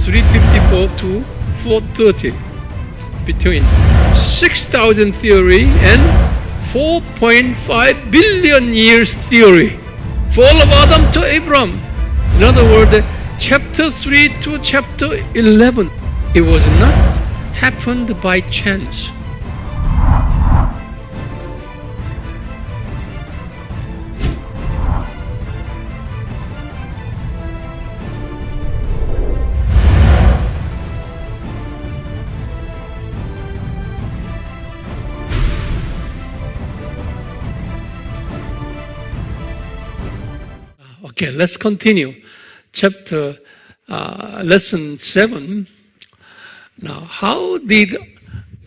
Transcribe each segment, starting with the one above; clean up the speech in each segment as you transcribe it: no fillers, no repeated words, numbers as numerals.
354 to 430, between 6,000 theory and 4.5 billion years theory. Fall of Adam to Abraham. In other words, chapter 3 to chapter 11, it was not happened by chance. Okay, let's continue. Lesson 7. Now, how did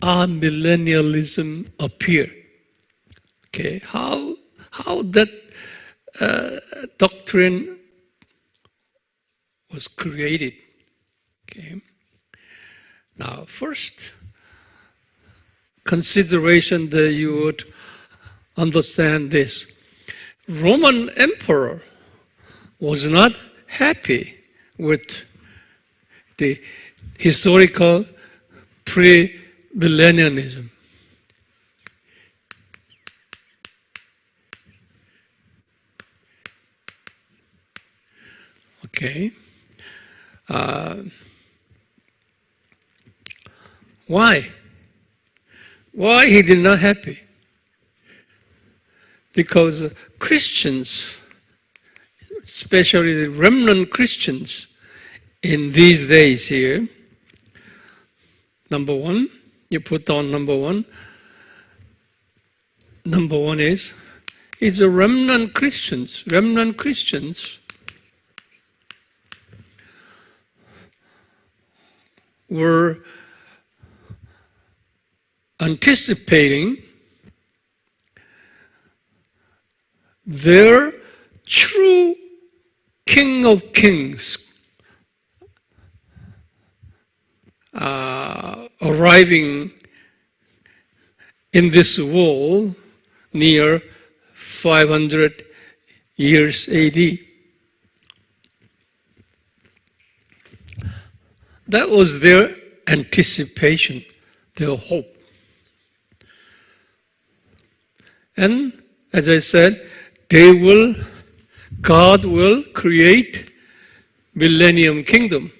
amillennialism appear? Okay, how that doctrine was created? Okay. Now, first consideration that you would understand this: Roman emperor was not happy with the historical pre-millennialism. Okay. Why? Why he did not happy? Because Christians, especially the remnant Christians in these days here, number one, you put down number one. Number one is a remnant Christians. Remnant Christians were anticipating their true King of Kings arriving in this world near 500 years AD. That was their anticipation, their hope. And as I said, God will create millennium kingdom.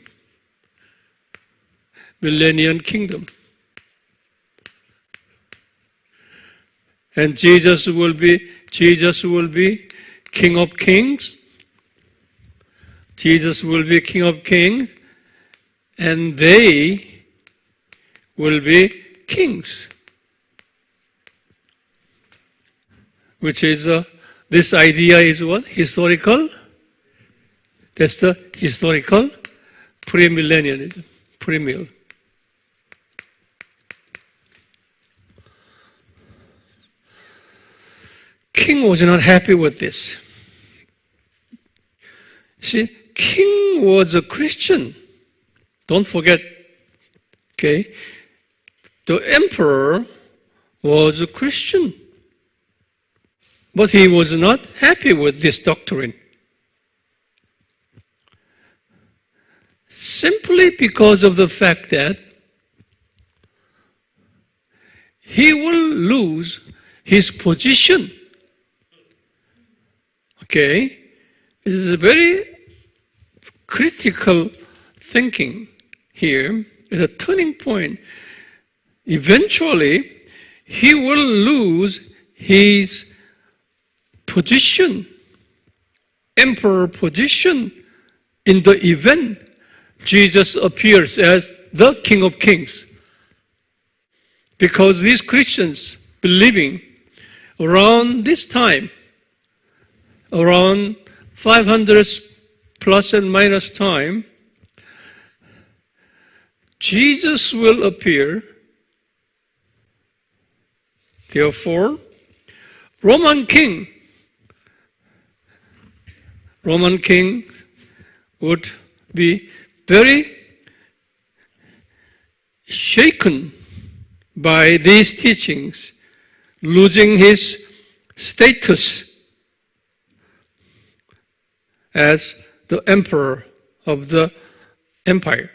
Millennium kingdom. And Jesus will be King of Kings. Jesus will be King of Kings, and they will be kings. Which is, this idea is what? Historical. That's the historical premillennialism. Premill. King was not happy with this. See, King was a Christian. Don't forget, okay? The emperor was a Christian. But he was not happy with this doctrine. Simply because of the fact that he will lose his position. Okay? This is a very critical thinking here. It's a turning point. Eventually, he will lose his position, emperor position, in the event Jesus appears as the King of Kings. Because these Christians believing around this time, around 500 plus and minus time, Jesus will appear. Therefore, Roman king would be very shaken by these teachings, losing his status as the emperor of the empire.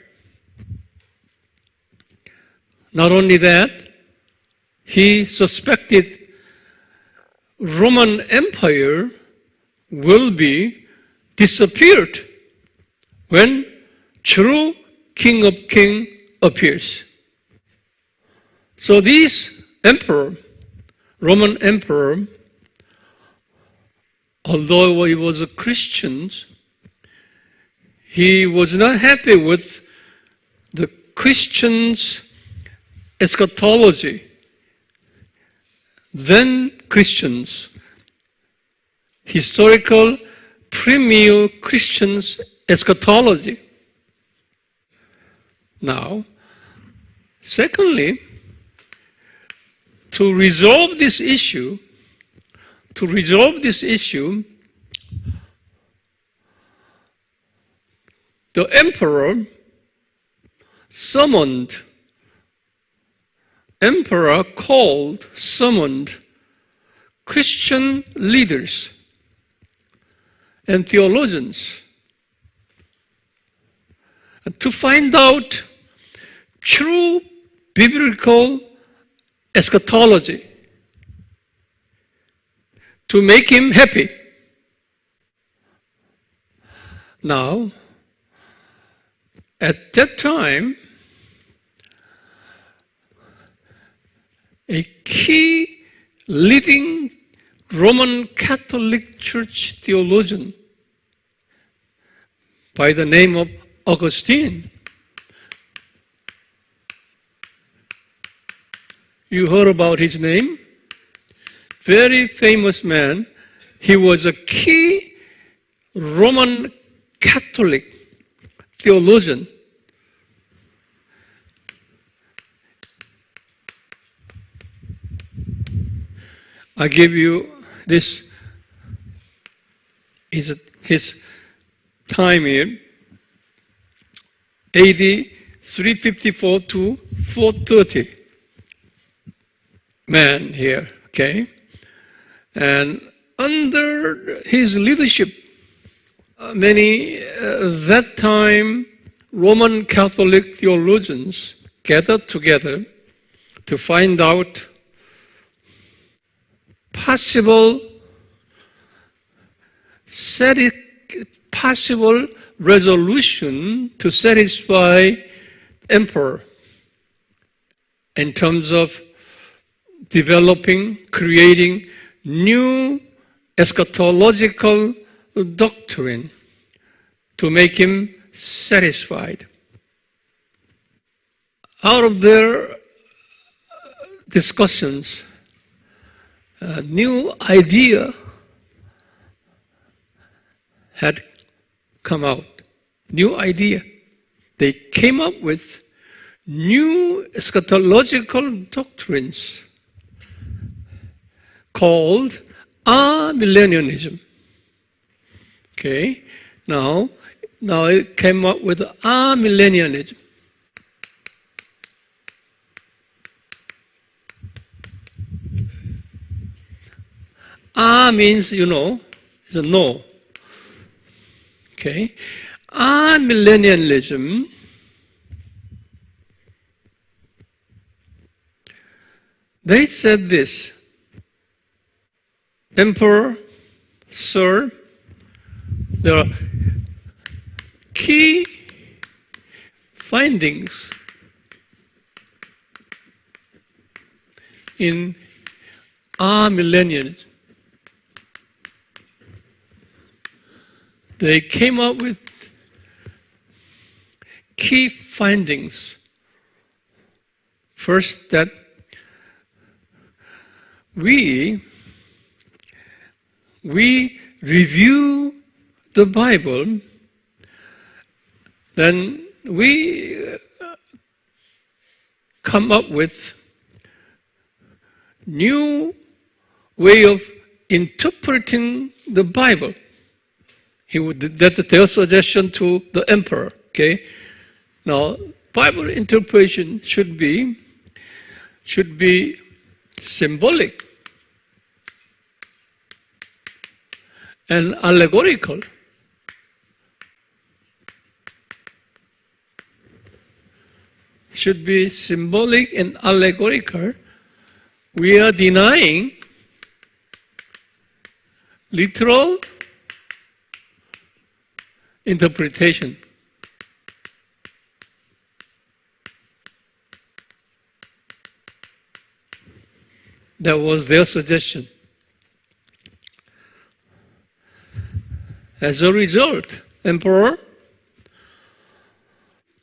Not only that, he suspected Roman Empire will be disappeared when true King of Kings appears. So this emperor, Roman emperor, although he was a Christian, he was not happy with the Christians' eschatology. Then Christians, historical premier Christians' eschatology. Now, secondly, to resolve this issue, the emperor summoned Christian leaders and theologians to find out true biblical eschatology, to make him happy. Now, at that time, a key leading Roman Catholic Church theologian by the name of Augustine. You heard about his name? Very famous man. He was a key Roman Catholic theologian. I give you this, his time here, AD 354 to 430. Man here, okay? And under his leadership, many that time Roman Catholic theologians gathered together to find out possible resolution to satisfy emperor in terms of creating new eschatological doctrine to make him satisfied. Out of their discussions, a new idea had come out. New idea. They came up with new eschatological doctrines called Amilenialism. Okay, now it came up with Amilenialism. Means, it's a no. Okay, Amilenialism they said this: Emperor, sir, there are key findings in Amilenialism. They came up with key findings. First, that we review the Bible, then we come up with new way of interpreting the Bible. That's their suggestion to the emperor. Okay, now Bible interpretation should be symbolic and allegorical. should be symbolic and allegorical, we are denying literal interpretation. That was their suggestion. As a result, Emperor,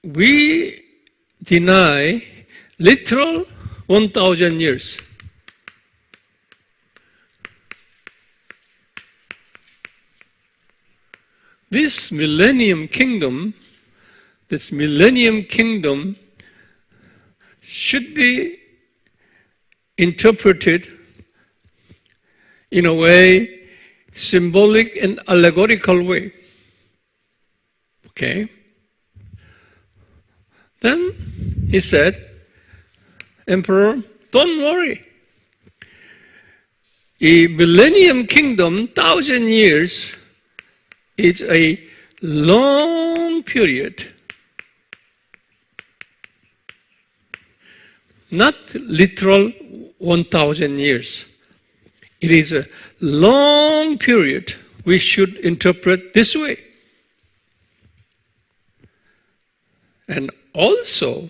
we deny literal 1,000 years. This millennium kingdom should be interpreted in a way, symbolic and allegorical way. Okay? Then he said, Emperor, don't worry. A millennium kingdom, 1,000 years, is a long period. Not literal 1,000 years. It is a long period we should interpret this way. And also,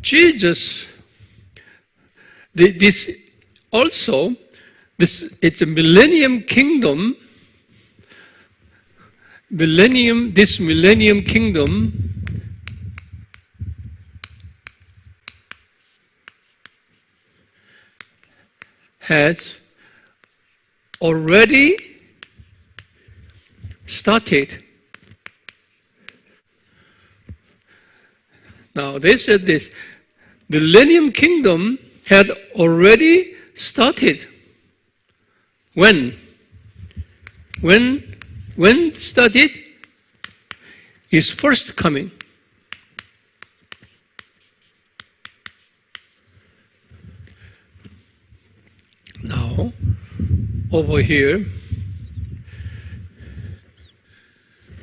Jesus, it's a millennium kingdom. This millennium kingdom has already started. Now they said this, millennium kingdom had already started. When started? His first coming. Now, over here,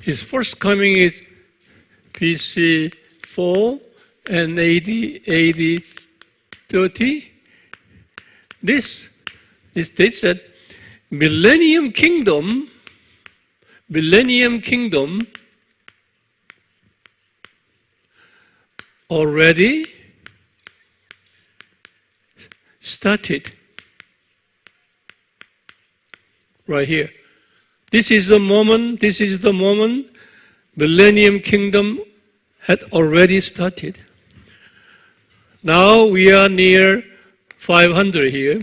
his first coming is BC 4 and AD 30. They said, millennium kingdom already started. Right here. This is the moment, millennium kingdom had already started. Now we are near 500 here.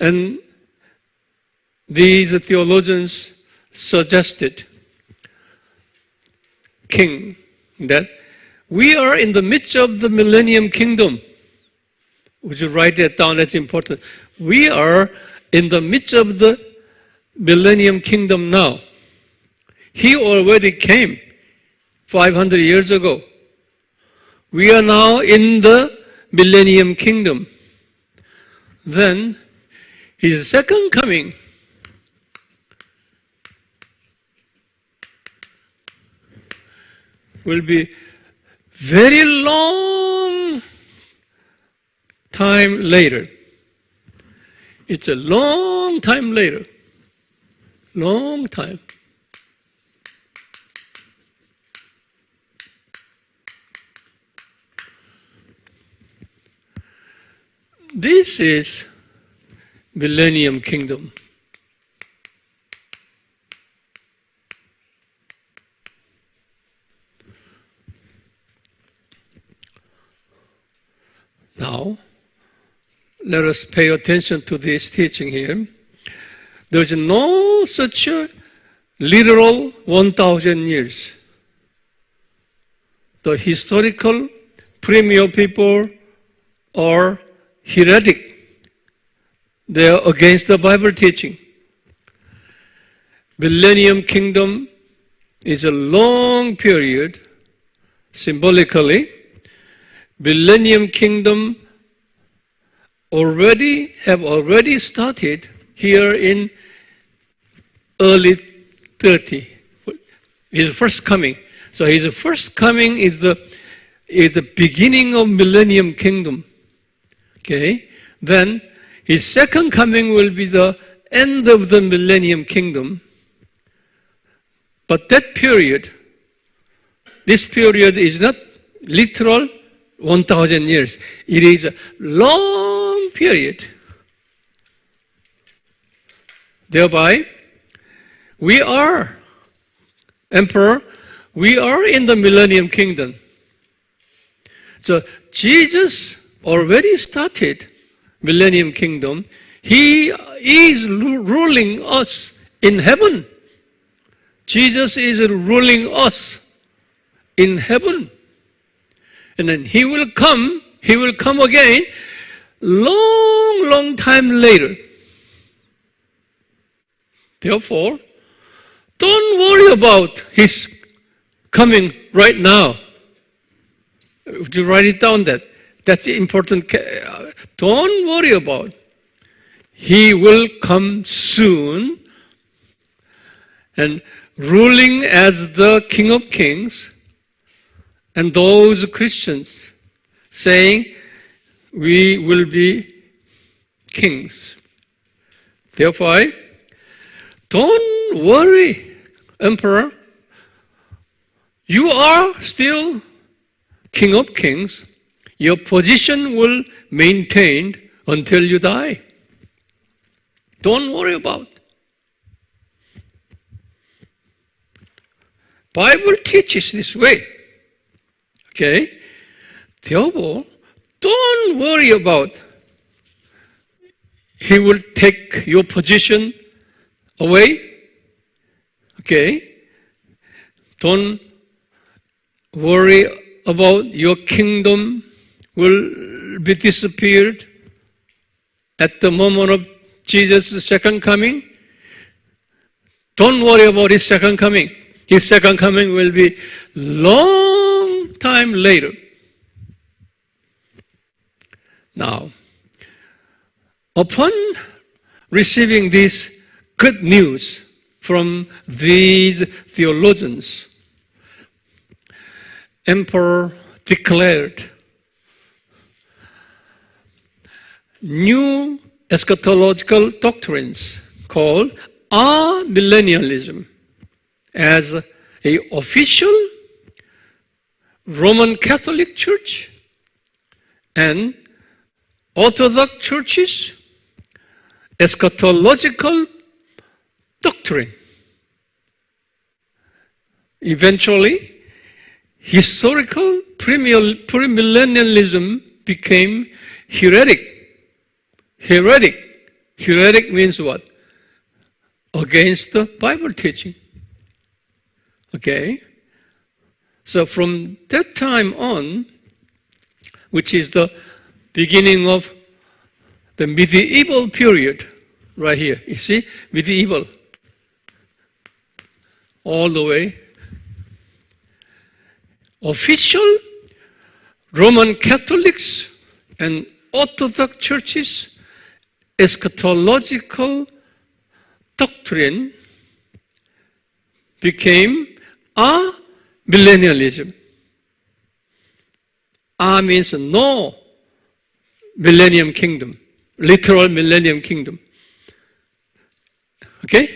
And these theologians suggested, King, that we are in the midst of the millennium kingdom. Would you write that down? That's important. We are in the midst of the millennium kingdom now. He already came 500 years ago. We are now in the millennium kingdom. Then his second coming will be very long time later. It's a long time later. Long time. This is millennium kingdom. Now, let us pay attention to this teaching here. There's no such a literal 1,000 years. The historical premier people are heretic. They are against the Bible teaching. Millennium kingdom is a long period, symbolically. Millennium kingdom have already started here in early 30. His first coming. So his first coming is the beginning of millennium kingdom. Okay? Then his second coming will be the end of the millennium kingdom. But that period, this period is not literal 1,000 years. It is a long period. Thereby, we are, Emperor, we are in the millennium kingdom. So Jesus already started millennium kingdom. He is ruling us in heaven. Jesus is ruling us in heaven. And then he will come again long time later. Therefore, don't worry about his coming right now. Would you write it down that? That's important. Don't worry about it. He will come soon and ruling as the King of Kings, and those Christians saying, we will be kings. Therefore, don't worry, Emperor. You are still King of Kings. Your position will maintain until you die. Don't worry about it. Bible teaches this way. Okay? Therefore, don't worry about he will take your position away. Okay? Don't worry about your kingdom will be disappeared at the moment of Jesus' second coming. Don't worry about his second coming. His second coming will be long time later. Now, upon receiving this good news from these theologians, Emperor declared new eschatological doctrines called Amilenialism as an official Roman Catholic Church and Orthodox churches eschatological doctrine. Eventually, historical premillennialism became heretic. Heretic means what? Against the Bible teaching. Okay? So from that time on, which is the beginning of the medieval period, right here, you see, medieval, all the way. Official Roman Catholics and Orthodox churches eschatological doctrine became Amilenialism. A means no millennium kingdom, literal millennium kingdom. Okay?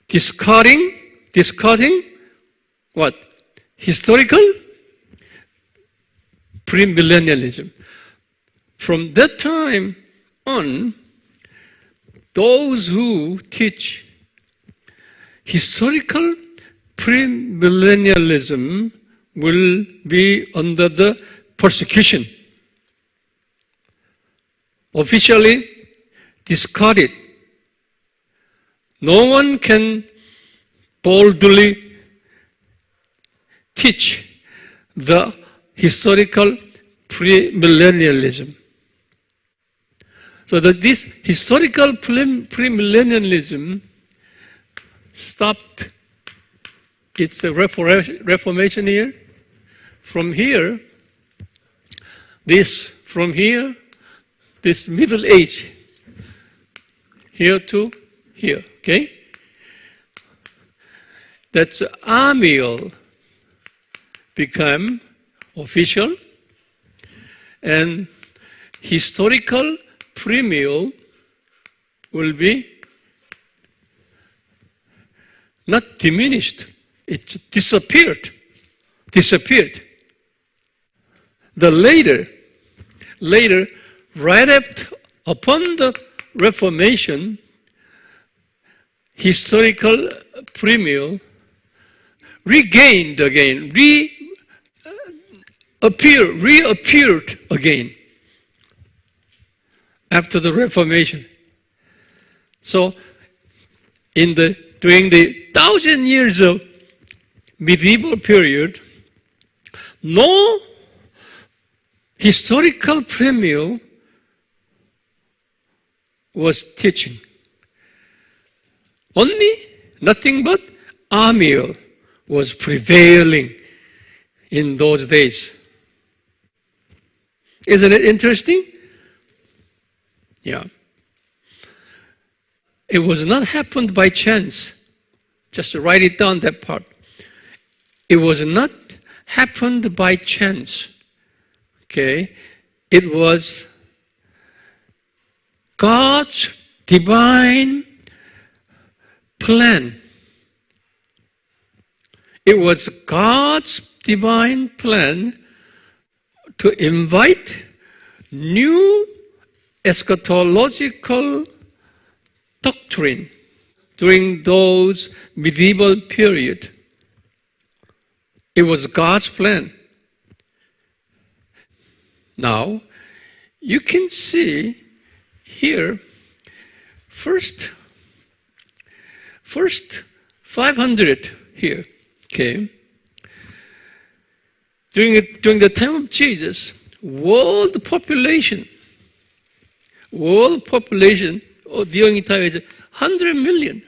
Discarding what? Historical premillennialism. From that time on, those who teach historical premillennialism will be under the persecution. Officially discarded. No one can boldly teach the historical premillennialism. So that this historical premillennialism stopped its reformation here. From here, this Middle Age, here to here, okay? that amial become official, and historical premial will be not diminished, it disappeared. The later, right upon the Reformation, historical premial regained again, reappeared again after the Reformation. So, during the 1,000 years of medieval period, no historical premial was teaching. Only nothing but amial was prevailing in those days. Isn't it interesting? Yeah. It was not happened by chance. Just write it down, that part. It was not happened by chance. Okay? It was God's divine plan. It was God's divine plan to invite new eschatological doctrine during those medieval period. It was God's plan. Now, you can see here, first 500 here, okay? During the time of Jesus, world population during time is 100 million.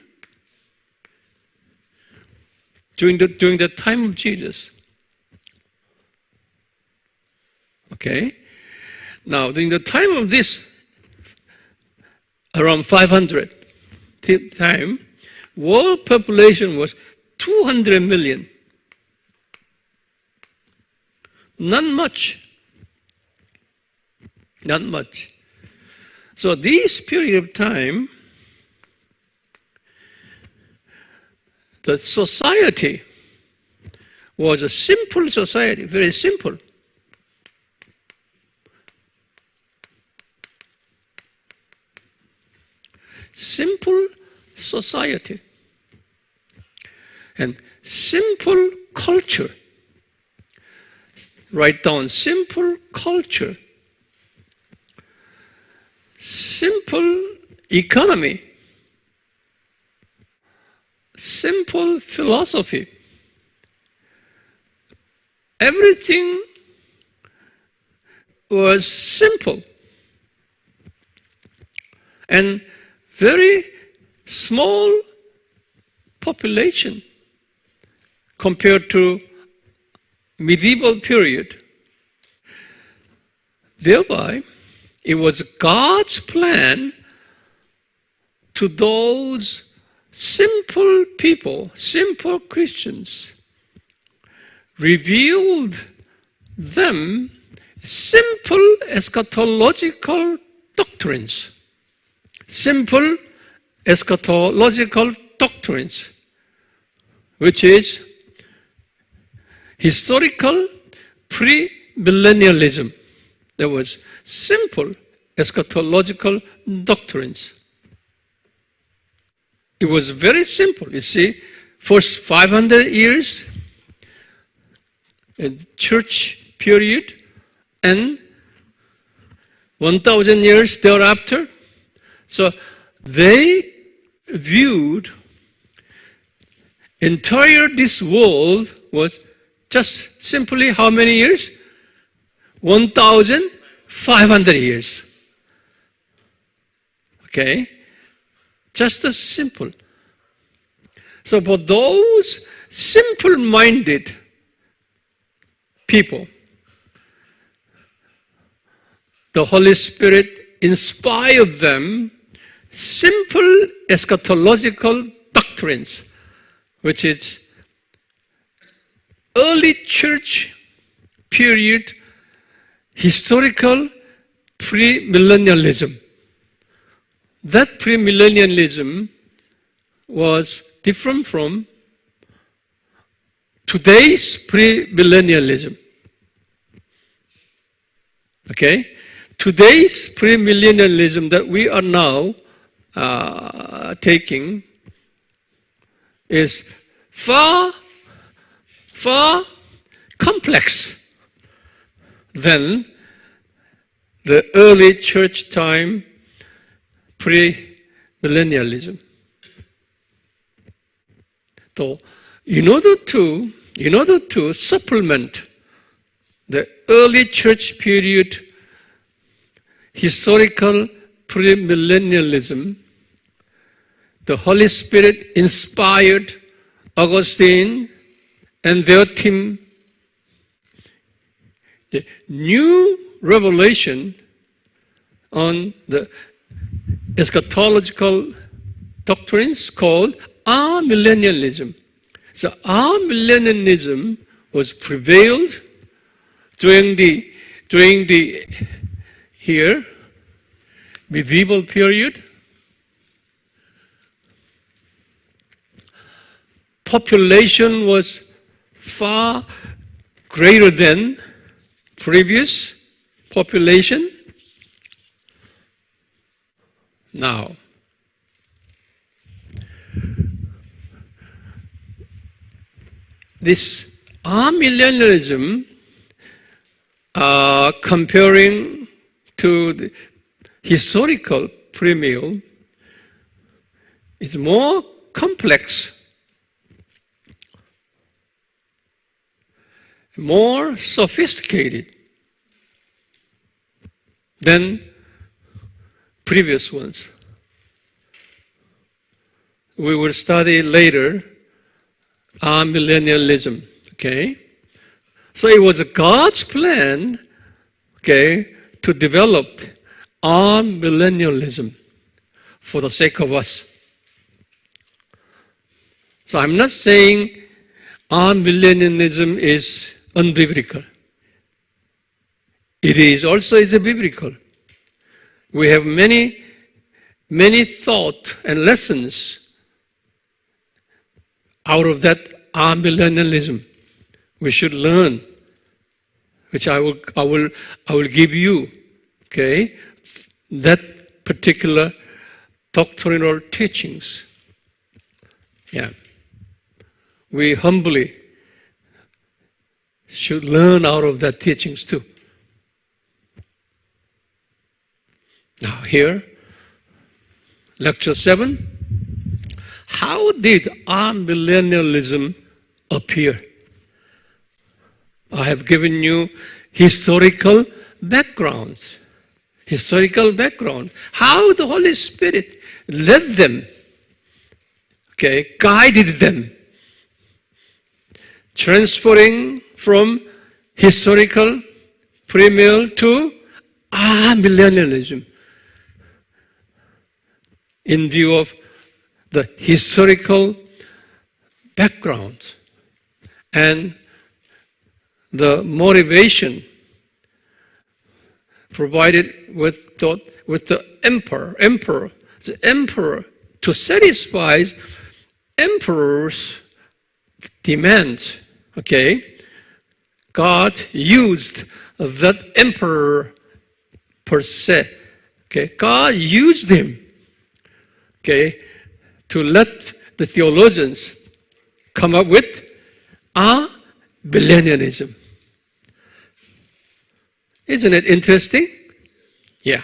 During the time of Jesus. Okay? Now, during the time of this, around 500 time, world population was 200 million. Not much. Not much. So this period of time, the society was a simple society, very simple. Simple society. And simple culture. Write down simple culture. Simple economy. Simple philosophy. Everything was simple. And very small population compared to medieval period. Thereby, it was God's plan to those simple people, simple Christians, revealed them simple eschatological doctrines. Simple eschatological doctrines, which is historical premillennialism. There was simple eschatological doctrines. It was very simple. You see, first 500 years, in church period, and 1,000 years thereafter. So they viewed entire this world was just simply how many years? 1,500 years. Okay? Just as simple. So for those simple-minded people, the Holy Spirit inspired them simple eschatological doctrines, which is early church period historical premillennialism. That premillennialism was different from today's premillennialism. Okay? Today's premillennialism that we are now taking is far complex than the early church time premillennialism. So, in order to supplement the early church period historical premillennialism, the Holy Spirit inspired Augustine and their team the new revelation on the eschatological doctrines called amillennialism. So amillennialism was prevailed during the medieval period. Population was far greater than previous population. Now, this amillennialism, comparing to the historical premill, is more complex, more sophisticated than previous ones. We will study later amillennialism. Okay, so it was God's plan, okay, to develop amillennialism for the sake of us. So I'm not saying amillennialism is unbiblical. It is also biblical. We have many thought and lessons out of that amillennialism we should learn, which I will give you, okay, that particular doctrinal teachings. Yeah. We humbly should learn out of that teachings too. Now here, lecture 7. How did amillennialism appear? I have given you historical background. How the Holy Spirit led them, okay, guided them, transferring from historical premill to amillennialism in view of the historical background and the motivation provided with the emperor to satisfy emperor's demands. Okay, God used that emperor per se. Okay, God used him. Okay, to let the theologians come up with amillennialism. Isn't it interesting? Yeah.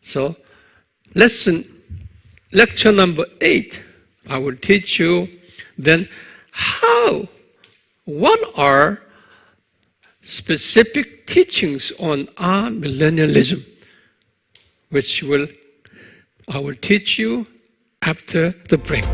So, lecture number 8, I will teach you then what are specific teachings on amillennialism, which I will teach you after the break.